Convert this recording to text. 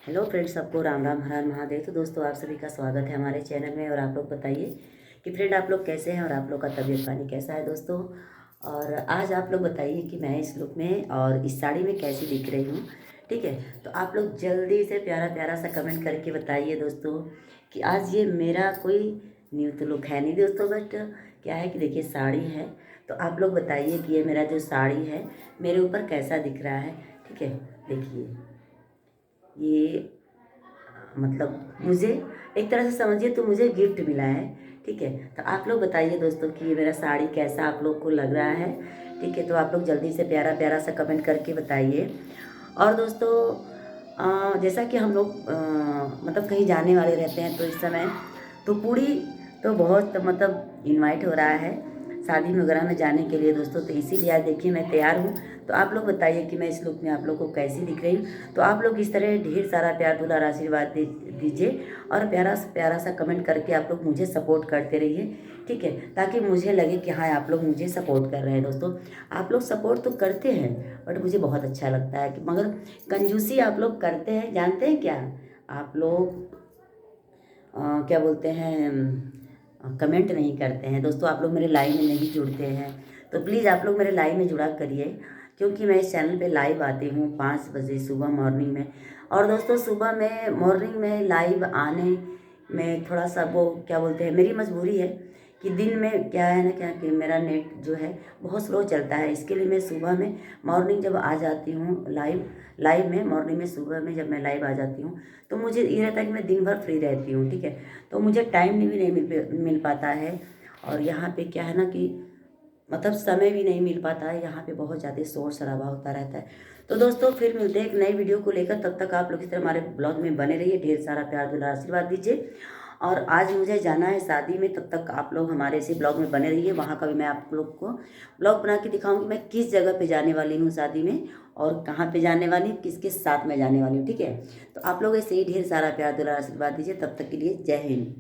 Hello friends, सबको राम राम हर हर महादेव। तो दोस्तों, आप सभी का स्वागत है हमारे चैनल में। और आप लोग बताइए कि फ्रेंड आप लोग कैसे हैं और आप लोग का तबीयत पानी कैसा है दोस्तों। और आज आप लोग बताइए कि मैं इस लुक में और इस साड़ी में कैसी दिख रही हूँ। ठीक है, तो आप लोग जल्दी से प्यारा प्यारा सा कमेंट करके बताइए दोस्तों कि आज ये मेरा कोई न्यू तो लुक है नहीं दोस्तों, बट क्या है कि देखिए साड़ी है। तो आप लोग बताइए कि ये मेरा जो साड़ी है मेरे ऊपर कैसा दिख रहा है। ठीक है, देखिए ये मतलब मुझे एक तरह से समझिए तो मुझे गिफ्ट मिला है। ठीक है, तो आप लोग बताइए दोस्तों कि ये मेरा साड़ी कैसा आप लोग को लग रहा है। ठीक है, तो आप लोग जल्दी से प्यारा प्यारा सा कमेंट करके बताइए। और दोस्तों जैसा कि हम लोग मतलब कहीं जाने वाले रहते हैं, तो इस समय तो पूरी तो बहुत मतलब इनवाइट हो रहा है शादी में वगैरह में जाने के लिए दोस्तों। तो इसीलिए आज देखिए मैं तैयार हूँ। तो आप लोग बताइए कि मैं इस लुक में आप लोग को कैसी दिख रही हूँ। तो आप लोग इस तरह ढेर सारा प्यार दुलार आशीर्वाद दीजिए और प्यारा सा कमेंट करके आप लोग मुझे सपोर्ट करते रहिए। ठीक है, ताकि मुझे लगे कि हाँ आप लोग मुझे सपोर्ट कर रहे हैं दोस्तों। आप लोग सपोर्ट तो करते हैं बट मुझे बहुत अच्छा लगता है कि मगर कंजूसी आप लोग करते हैं। जानते हैं क्या आप लोग क्या बोलते हैं, कमेंट नहीं करते हैं दोस्तों। आप लोग मेरे लाइव में नहीं जुड़ते हैं, तो प्लीज़ आप लोग मेरे लाइव में जुड़ा करिए। क्योंकि मैं इस चैनल पे लाइव आती हूँ 5 बजे सुबह मॉर्निंग में। और दोस्तों सुबह में मॉर्निंग में लाइव आने में थोड़ा सा वो क्या बोलते हैं, मेरी मजबूरी है कि दिन में क्या है ना, क्या कि मेरा नेट जो है बहुत स्लो चलता है। इसके लिए मैं सुबह में मॉर्निंग जब आ जाती हूँ लाइव में मॉर्निंग में सुबह में जब मैं लाइव आ जाती हूँ तो मुझे ये रहता है कि मैं दिन भर फ्री रहती हूँ। ठीक है, तो मुझे टाइम भी नहीं मिल पाता है। और यहाँ पे क्या है ना कि मतलब समय भी नहीं मिल पाता है। यहाँ पे बहुत ज़्यादा शोर शराबा होता रहता है। तो दोस्तों फिर मिलते हैं एक नई वीडियो को लेकर। तब तक आप लोग इस तरह हमारे ब्लॉग में बने रहिए, ढेर सारा प्यार दुलार आशीर्वाद दीजिए। और आज मुझे जाना है शादी में, तब तक आप लोग हमारे इसी ब्लॉग में बने रहिए। वहाँ का भी मैं आप लोग को ब्लॉग बना के दिखाऊंगी मैं किस जगह पे जाने वाली हूँ शादी में, और कहाँ पे जाने वाली हूँ, किसके साथ में जाने वाली हूँ। ठीक है, तो आप लोग ऐसे ही ढेर सारा प्यार दुलार आशीर्वाद दीजिए। तब तक के लिए जय हिंद।